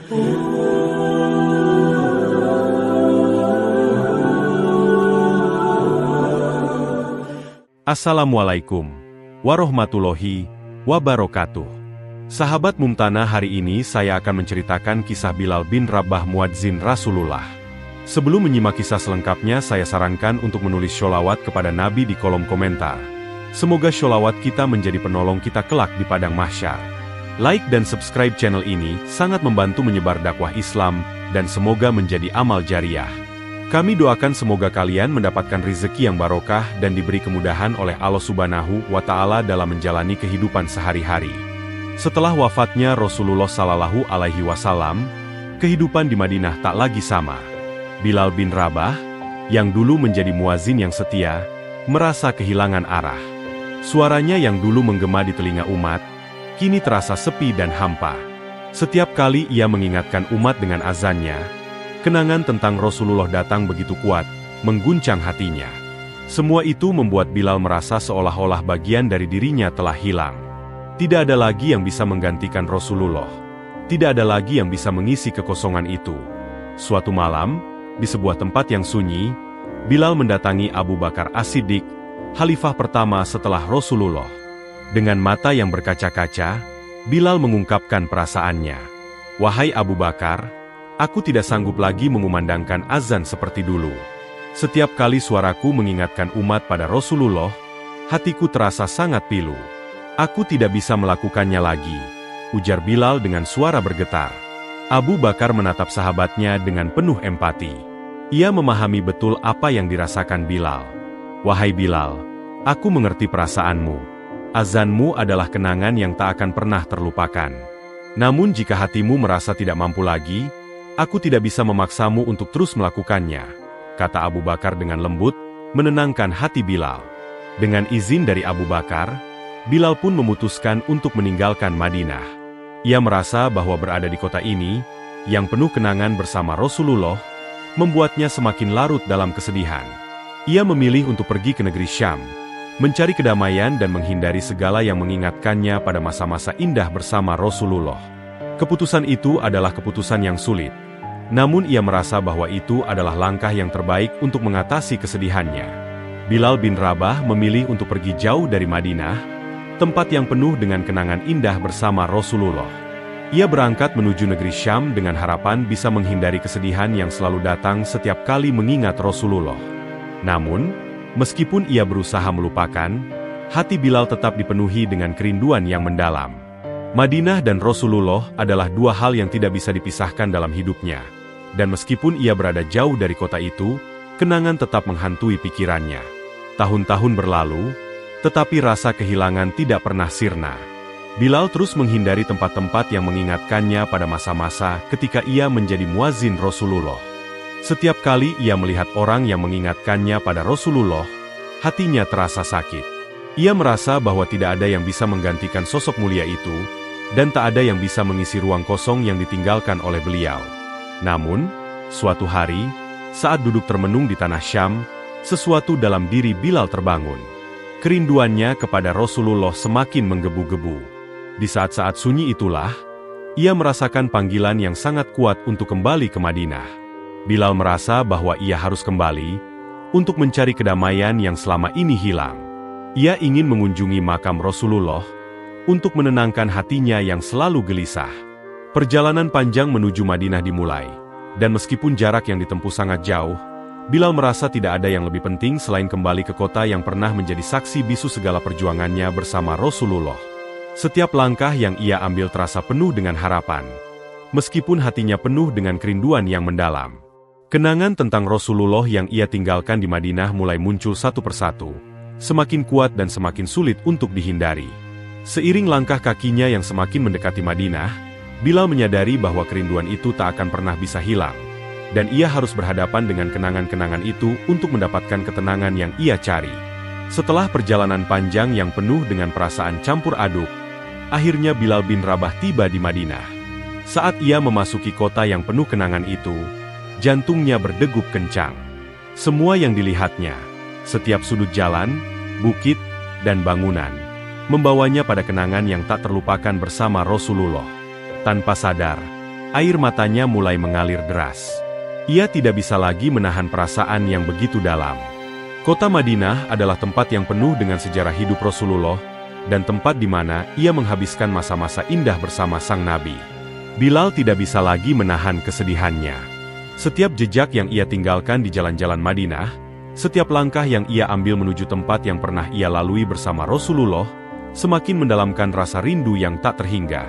Assalamualaikum warahmatullahi wabarakatuh. Sahabat Mumtana, hari ini saya akan menceritakan kisah Bilal bin Rabah muadzin Rasulullah. Sebelum menyimak kisah selengkapnya, saya sarankan untuk menulis sholawat kepada Nabi di kolom komentar. Semoga sholawat kita menjadi penolong kita kelak di padang mahsyar. Like dan subscribe channel ini sangat membantu menyebar dakwah Islam dan semoga menjadi amal jariah. Kami doakan semoga kalian mendapatkan rezeki yang barokah dan diberi kemudahan oleh Allah Subhanahu wa Ta'ala dalam menjalani kehidupan sehari-hari. Setelah wafatnya Rasulullah Sallallahu Alaihi Wasallam, kehidupan di Madinah tak lagi sama. Bilal bin Rabah, yang dulu menjadi muazin yang setia, merasa kehilangan arah. Suaranya yang dulu menggema di telinga umat, kini terasa sepi dan hampa. Setiap kali ia mengingatkan umat dengan azannya, kenangan tentang Rasulullah datang begitu kuat, mengguncang hatinya. Semua itu membuat Bilal merasa seolah-olah bagian dari dirinya telah hilang. Tidak ada lagi yang bisa menggantikan Rasulullah. Tidak ada lagi yang bisa mengisi kekosongan itu. Suatu malam, di sebuah tempat yang sunyi, Bilal mendatangi Abu Bakar As-Siddiq, khalifah pertama setelah Rasulullah. Dengan mata yang berkaca-kaca, Bilal mengungkapkan perasaannya. "Wahai Abu Bakar, aku tidak sanggup lagi mengumandangkan azan seperti dulu. Setiap kali suaraku mengingatkan umat pada Rasulullah, hatiku terasa sangat pilu. Aku tidak bisa melakukannya lagi," ujar Bilal dengan suara bergetar. Abu Bakar menatap sahabatnya dengan penuh empati. Ia memahami betul apa yang dirasakan Bilal. "Wahai Bilal, aku mengerti perasaanmu. Azanmu adalah kenangan yang tak akan pernah terlupakan. Namun jika hatimu merasa tidak mampu lagi, aku tidak bisa memaksamu untuk terus melakukannya," kata Abu Bakar dengan lembut, menenangkan hati Bilal. Dengan izin dari Abu Bakar, Bilal pun memutuskan untuk meninggalkan Madinah. Ia merasa bahwa berada di kota ini, yang penuh kenangan bersama Rasulullah, membuatnya semakin larut dalam kesedihan. Ia memilih untuk pergi ke negeri Syam, mencari kedamaian dan menghindari segala yang mengingatkannya pada masa-masa indah bersama Rasulullah. Keputusan itu adalah keputusan yang sulit. Namun ia merasa bahwa itu adalah langkah yang terbaik untuk mengatasi kesedihannya. Bilal bin Rabah memilih untuk pergi jauh dari Madinah, tempat yang penuh dengan kenangan indah bersama Rasulullah. Ia berangkat menuju negeri Syam dengan harapan bisa menghindari kesedihan yang selalu datang setiap kali mengingat Rasulullah. Namun, meskipun ia berusaha melupakan, hati Bilal tetap dipenuhi dengan kerinduan yang mendalam. Madinah dan Rasulullah adalah dua hal yang tidak bisa dipisahkan dalam hidupnya. Dan meskipun ia berada jauh dari kota itu, kenangan tetap menghantui pikirannya. Tahun-tahun berlalu, tetapi rasa kehilangan tidak pernah sirna. Bilal terus menghindari tempat-tempat yang mengingatkannya pada masa-masa ketika ia menjadi muazin Rasulullah. Setiap kali ia melihat orang yang mengingatkannya pada Rasulullah, hatinya terasa sakit. Ia merasa bahwa tidak ada yang bisa menggantikan sosok mulia itu, dan tak ada yang bisa mengisi ruang kosong yang ditinggalkan oleh beliau. Namun, suatu hari, saat duduk termenung di tanah Syam, sesuatu dalam diri Bilal terbangun. Kerinduannya kepada Rasulullah semakin menggebu-gebu. Di saat-saat sunyi itulah, ia merasakan panggilan yang sangat kuat untuk kembali ke Madinah. Bilal merasa bahwa ia harus kembali untuk mencari kedamaian yang selama ini hilang. Ia ingin mengunjungi makam Rasulullah untuk menenangkan hatinya yang selalu gelisah. Perjalanan panjang menuju Madinah dimulai, dan meskipun jarak yang ditempuh sangat jauh, Bilal merasa tidak ada yang lebih penting selain kembali ke kota yang pernah menjadi saksi bisu segala perjuangannya bersama Rasulullah. Setiap langkah yang ia ambil terasa penuh dengan harapan, meskipun hatinya penuh dengan kerinduan yang mendalam. Kenangan tentang Rasulullah yang ia tinggalkan di Madinah mulai muncul satu persatu, semakin kuat dan semakin sulit untuk dihindari. Seiring langkah kakinya yang semakin mendekati Madinah, Bilal menyadari bahwa kerinduan itu tak akan pernah bisa hilang, dan ia harus berhadapan dengan kenangan-kenangan itu untuk mendapatkan ketenangan yang ia cari. Setelah perjalanan panjang yang penuh dengan perasaan campur aduk, akhirnya Bilal bin Rabah tiba di Madinah. Saat ia memasuki kota yang penuh kenangan itu, jantungnya berdegup kencang. Semua yang dilihatnya, setiap sudut jalan, bukit, dan bangunan, membawanya pada kenangan yang tak terlupakan bersama Rasulullah. Tanpa sadar, Air matanya mulai mengalir deras. Ia tidak bisa lagi menahan perasaan yang begitu dalam. Kota Madinah adalah tempat yang penuh dengan sejarah hidup Rasulullah, dan tempat di mana ia menghabiskan masa-masa indah bersama sang Nabi. Bilal tidak bisa lagi menahan kesedihannya. Setiap jejak yang ia tinggalkan di jalan-jalan Madinah, setiap langkah yang ia ambil menuju tempat yang pernah ia lalui bersama Rasulullah, semakin mendalamkan rasa rindu yang tak terhingga.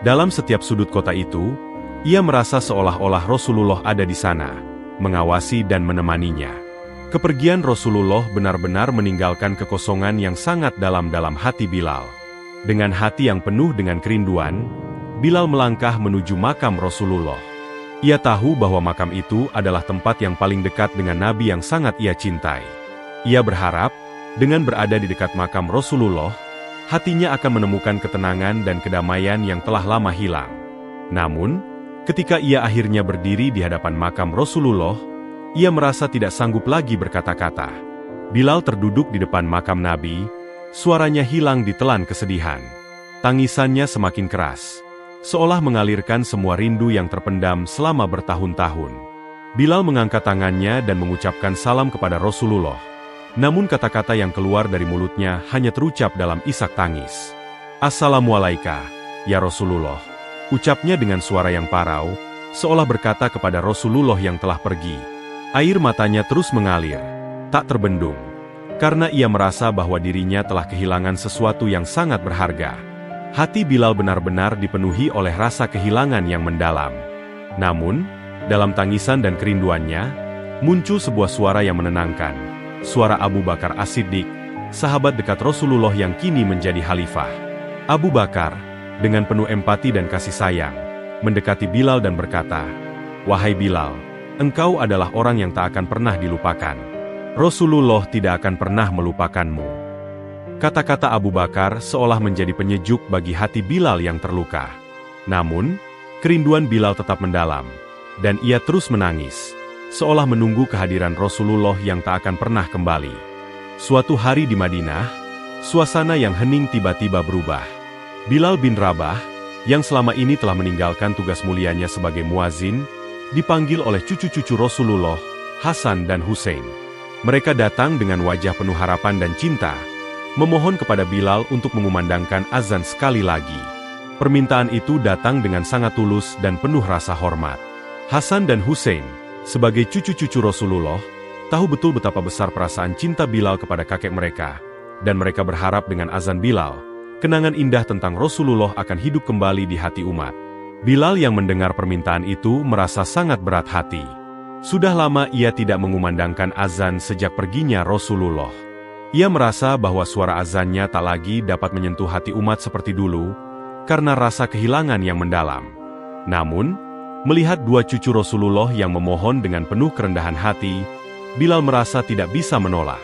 Dalam setiap sudut kota itu, ia merasa seolah-olah Rasulullah ada di sana, mengawasi dan menemaninya. Kepergian Rasulullah benar-benar meninggalkan kekosongan yang sangat dalam hati Bilal. Dengan hati yang penuh dengan kerinduan, Bilal melangkah menuju makam Rasulullah. Ia tahu bahwa makam itu adalah tempat yang paling dekat dengan Nabi yang sangat ia cintai. Ia berharap, dengan berada di dekat makam Rasulullah, hatinya akan menemukan ketenangan dan kedamaian yang telah lama hilang. Namun, ketika ia akhirnya berdiri di hadapan makam Rasulullah, ia merasa tidak sanggup lagi berkata-kata. Bilal terduduk di depan makam Nabi, suaranya hilang ditelan kesedihan. Tangisannya semakin keras, seolah mengalirkan semua rindu yang terpendam selama bertahun-tahun. Bilal mengangkat tangannya dan mengucapkan salam kepada Rasulullah. Namun kata-kata yang keluar dari mulutnya hanya terucap dalam isak tangis. "Assalamualaikum, ya Rasulullah," ucapnya dengan suara yang parau, seolah berkata kepada Rasulullah yang telah pergi. Air matanya terus mengalir, tak terbendung, karena ia merasa bahwa dirinya telah kehilangan sesuatu yang sangat berharga. Hati Bilal benar-benar dipenuhi oleh rasa kehilangan yang mendalam. Namun, dalam tangisan dan kerinduannya, muncul sebuah suara yang menenangkan. Suara Abu Bakar As-Siddiq, sahabat dekat Rasulullah yang kini menjadi khalifah. Abu Bakar, dengan penuh empati dan kasih sayang, mendekati Bilal dan berkata, "Wahai Bilal, engkau adalah orang yang tak akan pernah dilupakan. Rasulullah tidak akan pernah melupakanmu." Kata-kata Abu Bakar seolah menjadi penyejuk bagi hati Bilal yang terluka. Namun, kerinduan Bilal tetap mendalam, dan ia terus menangis, seolah menunggu kehadiran Rasulullah yang tak akan pernah kembali. Suatu hari di Madinah, suasana yang hening tiba-tiba berubah. Bilal bin Rabah, yang selama ini telah meninggalkan tugas mulianya sebagai muazin, dipanggil oleh cucu-cucu Rasulullah, Hasan dan Hussein. Mereka datang dengan wajah penuh harapan dan cinta, memohon kepada Bilal untuk mengumandangkan azan sekali lagi. Permintaan itu datang dengan sangat tulus dan penuh rasa hormat. Hasan dan Hussein, sebagai cucu-cucu Rasulullah, tahu betul betapa besar perasaan cinta Bilal kepada kakek mereka, dan mereka berharap dengan azan Bilal, kenangan indah tentang Rasulullah akan hidup kembali di hati umat. Bilal yang mendengar permintaan itu merasa sangat berat hati. Sudah lama ia tidak mengumandangkan azan sejak perginya Rasulullah. Ia merasa bahwa suara azannya tak lagi dapat menyentuh hati umat seperti dulu, karena rasa kehilangan yang mendalam. Namun, melihat dua cucu Rasulullah yang memohon dengan penuh kerendahan hati, Bilal merasa tidak bisa menolak.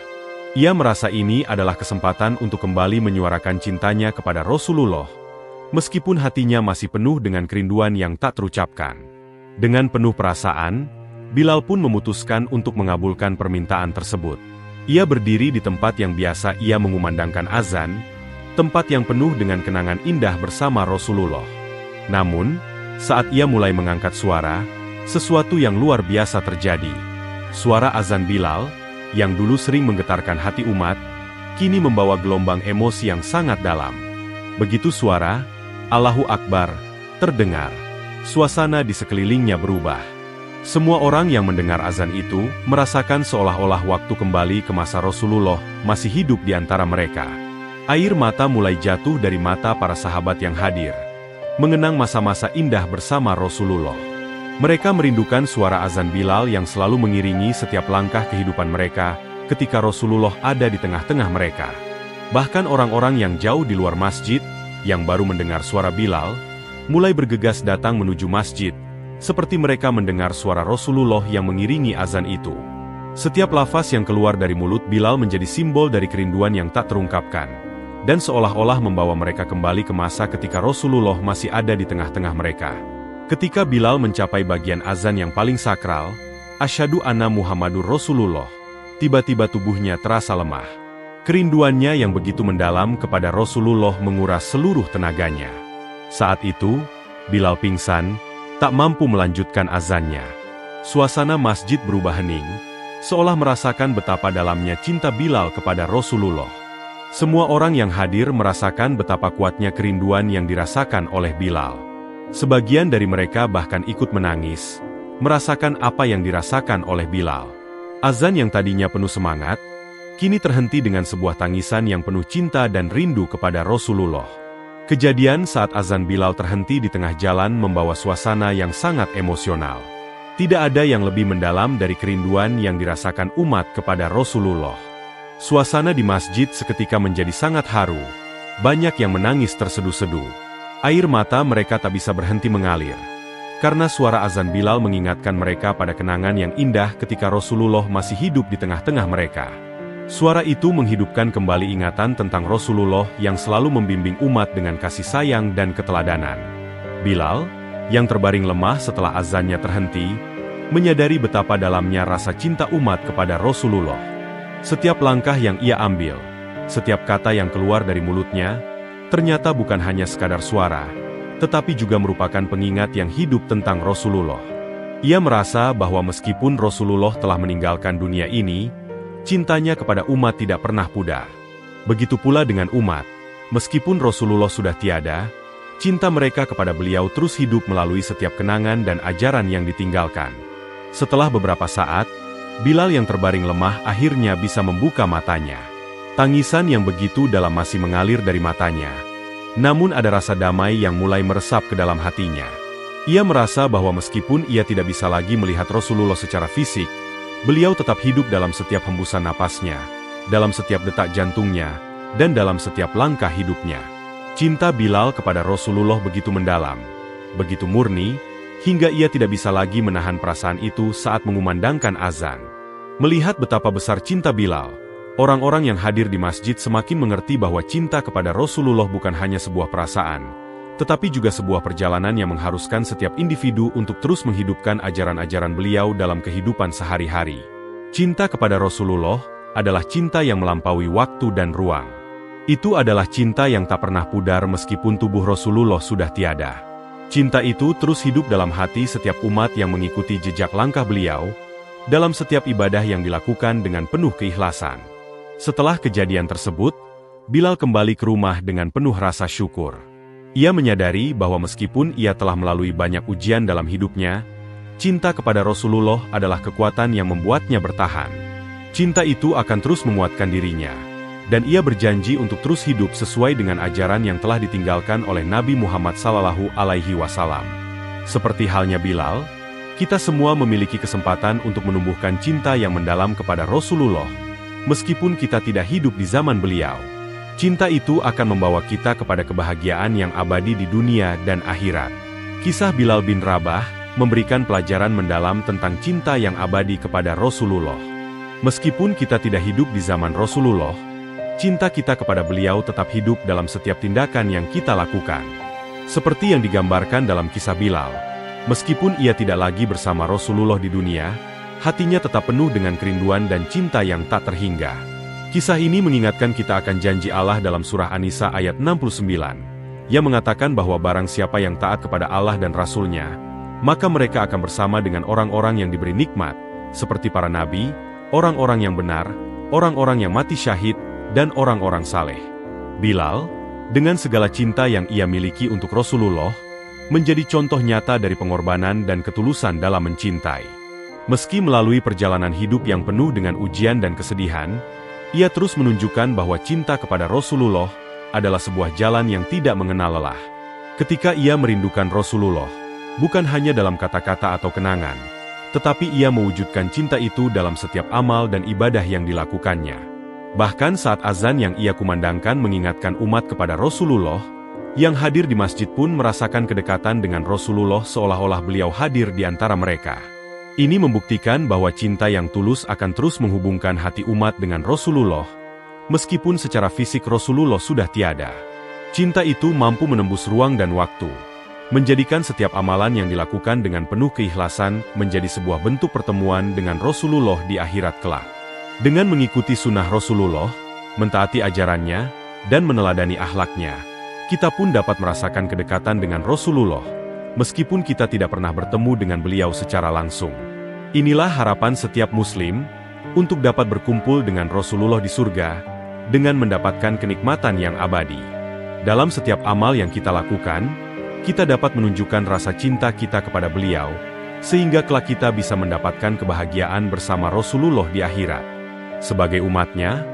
Ia merasa ini adalah kesempatan untuk kembali menyuarakan cintanya kepada Rasulullah, meskipun hatinya masih penuh dengan kerinduan yang tak terucapkan. Dengan penuh perasaan, Bilal pun memutuskan untuk mengabulkan permintaan tersebut. Ia berdiri di tempat yang biasa ia mengumandangkan azan, tempat yang penuh dengan kenangan indah bersama Rasulullah. Namun, saat ia mulai mengangkat suara, sesuatu yang luar biasa terjadi. Suara azan Bilal, yang dulu sering menggetarkan hati umat, kini membawa gelombang emosi yang sangat dalam. Begitu suara Allahu Akbar terdengar, suasana di sekelilingnya berubah. Semua orang yang mendengar azan itu merasakan seolah-olah waktu kembali ke masa Rasulullah masih hidup di antara mereka. Air mata mulai jatuh dari mata para sahabat yang hadir, mengenang masa-masa indah bersama Rasulullah. Mereka merindukan suara azan Bilal yang selalu mengiringi setiap langkah kehidupan mereka ketika Rasulullah ada di tengah-tengah mereka. Bahkan orang-orang yang jauh di luar masjid, yang baru mendengar suara Bilal, mulai bergegas datang menuju masjid, seperti mereka mendengar suara Rasulullah yang mengiringi azan itu. Setiap lafaz yang keluar dari mulut Bilal menjadi simbol dari kerinduan yang tak terungkapkan, dan seolah-olah membawa mereka kembali ke masa ketika Rasulullah masih ada di tengah-tengah mereka. Ketika Bilal mencapai bagian azan yang paling sakral, Asyhadu anna Muhammadur Rasulullah, tiba-tiba tubuhnya terasa lemah. Kerinduannya yang begitu mendalam kepada Rasulullah menguras seluruh tenaganya. Saat itu, Bilal pingsan, tak mampu melanjutkan azannya. Suasana masjid berubah hening, seolah merasakan betapa dalamnya cinta Bilal kepada Rasulullah. Semua orang yang hadir merasakan betapa kuatnya kerinduan yang dirasakan oleh Bilal. Sebagian dari mereka bahkan ikut menangis, merasakan apa yang dirasakan oleh Bilal. Azan yang tadinya penuh semangat, kini terhenti dengan sebuah tangisan yang penuh cinta dan rindu kepada Rasulullah. Kejadian saat azan Bilal terhenti di tengah jalan membawa suasana yang sangat emosional. Tidak ada yang lebih mendalam dari kerinduan yang dirasakan umat kepada Rasulullah. Suasana di masjid seketika menjadi sangat haru. Banyak yang menangis terseduh-seduh. Air mata mereka tak bisa berhenti mengalir. Karena suara azan Bilal mengingatkan mereka pada kenangan yang indah ketika Rasulullah masih hidup di tengah-tengah mereka. Suara itu menghidupkan kembali ingatan tentang Rasulullah yang selalu membimbing umat dengan kasih sayang dan keteladanan. Bilal, yang terbaring lemah setelah azannya terhenti, menyadari betapa dalamnya rasa cinta umat kepada Rasulullah. Setiap langkah yang ia ambil, setiap kata yang keluar dari mulutnya, ternyata bukan hanya sekadar suara, tetapi juga merupakan pengingat yang hidup tentang Rasulullah. Ia merasa bahwa meskipun Rasulullah telah meninggalkan dunia ini, cintanya kepada umat tidak pernah pudar. Begitu pula dengan umat, meskipun Rasulullah sudah tiada, cinta mereka kepada beliau terus hidup melalui setiap kenangan dan ajaran yang ditinggalkan. Setelah beberapa saat, Bilal yang terbaring lemah akhirnya bisa membuka matanya. Tangisan yang begitu dalam masih mengalir dari matanya. Namun ada rasa damai yang mulai meresap ke dalam hatinya. Ia merasa bahwa meskipun ia tidak bisa lagi melihat Rasulullah secara fisik, beliau tetap hidup dalam setiap hembusan napasnya, dalam setiap detak jantungnya, dan dalam setiap langkah hidupnya. Cinta Bilal kepada Rasulullah begitu mendalam, begitu murni, hingga ia tidak bisa lagi menahan perasaan itu saat mengumandangkan azan. Melihat betapa besar cinta Bilal, orang-orang yang hadir di masjid semakin mengerti bahwa cinta kepada Rasulullah bukan hanya sebuah perasaan, tetapi juga sebuah perjalanan yang mengharuskan setiap individu untuk terus menghidupkan ajaran-ajaran beliau dalam kehidupan sehari-hari. Cinta kepada Rasulullah adalah cinta yang melampaui waktu dan ruang. Itu adalah cinta yang tak pernah pudar meskipun tubuh Rasulullah sudah tiada. Cinta itu terus hidup dalam hati setiap umat yang mengikuti jejak langkah beliau, dalam setiap ibadah yang dilakukan dengan penuh keikhlasan. Setelah kejadian tersebut, Bilal kembali ke rumah dengan penuh rasa syukur. Ia menyadari bahwa meskipun ia telah melalui banyak ujian dalam hidupnya, cinta kepada Rasulullah adalah kekuatan yang membuatnya bertahan. Cinta itu akan terus menguatkan dirinya. Dan ia berjanji untuk terus hidup sesuai dengan ajaran yang telah ditinggalkan oleh Nabi Muhammad SAW. Seperti halnya Bilal, kita semua memiliki kesempatan untuk menumbuhkan cinta yang mendalam kepada Rasulullah. Meskipun kita tidak hidup di zaman beliau, cinta itu akan membawa kita kepada kebahagiaan yang abadi di dunia dan akhirat. Kisah Bilal bin Rabah memberikan pelajaran mendalam tentang cinta yang abadi kepada Rasulullah. Meskipun kita tidak hidup di zaman Rasulullah, cinta kita kepada beliau tetap hidup dalam setiap tindakan yang kita lakukan. Seperti yang digambarkan dalam kisah Bilal, meskipun ia tidak lagi bersama Rasulullah di dunia, hatinya tetap penuh dengan kerinduan dan cinta yang tak terhingga. Kisah ini mengingatkan kita akan janji Allah dalam surah An-Nisa ayat 69, yang mengatakan bahwa barang siapa yang taat kepada Allah dan Rasul-Nya, maka mereka akan bersama dengan orang-orang yang diberi nikmat, seperti para nabi, orang-orang yang benar, orang-orang yang mati syahid, dan orang-orang saleh. Bilal, dengan segala cinta yang ia miliki untuk Rasulullah, menjadi contoh nyata dari pengorbanan dan ketulusan dalam mencintai. Meski melalui perjalanan hidup yang penuh dengan ujian dan kesedihan, ia terus menunjukkan bahwa cinta kepada Rasulullah adalah sebuah jalan yang tidak mengenal lelah. Ketika ia merindukan Rasulullah, bukan hanya dalam kata-kata atau kenangan, tetapi ia mewujudkan cinta itu dalam setiap amal dan ibadah yang dilakukannya. Bahkan saat azan yang ia kumandangkan mengingatkan umat kepada Rasulullah, yang hadir di masjid pun merasakan kedekatan dengan Rasulullah seolah-olah beliau hadir di antara mereka. Ini membuktikan bahwa cinta yang tulus akan terus menghubungkan hati umat dengan Rasulullah, meskipun secara fisik Rasulullah sudah tiada. Cinta itu mampu menembus ruang dan waktu, menjadikan setiap amalan yang dilakukan dengan penuh keikhlasan menjadi sebuah bentuk pertemuan dengan Rasulullah di akhirat kelak. Dengan mengikuti sunnah Rasulullah, mentaati ajarannya, dan meneladani akhlaknya, kita pun dapat merasakan kedekatan dengan Rasulullah, meskipun kita tidak pernah bertemu dengan beliau secara langsung. Inilah harapan setiap Muslim, untuk dapat berkumpul dengan Rasulullah di surga, dengan mendapatkan kenikmatan yang abadi. Dalam setiap amal yang kita lakukan, kita dapat menunjukkan rasa cinta kita kepada beliau, sehingga kelak kita bisa mendapatkan kebahagiaan bersama Rasulullah di akhirat. Sebagai umatnya,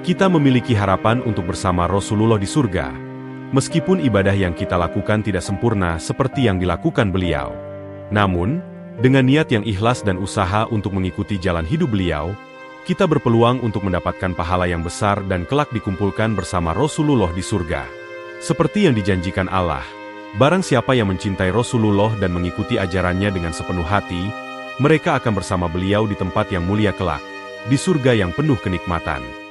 kita memiliki harapan untuk bersama Rasulullah di surga, meskipun ibadah yang kita lakukan tidak sempurna seperti yang dilakukan beliau. Namun, dengan niat yang ikhlas dan usaha untuk mengikuti jalan hidup beliau, kita berpeluang untuk mendapatkan pahala yang besar dan kelak dikumpulkan bersama Rasulullah di surga. Seperti yang dijanjikan Allah, barang siapa yang mencintai Rasulullah dan mengikuti ajarannya dengan sepenuh hati, mereka akan bersama beliau di tempat yang mulia kelak, di surga yang penuh kenikmatan.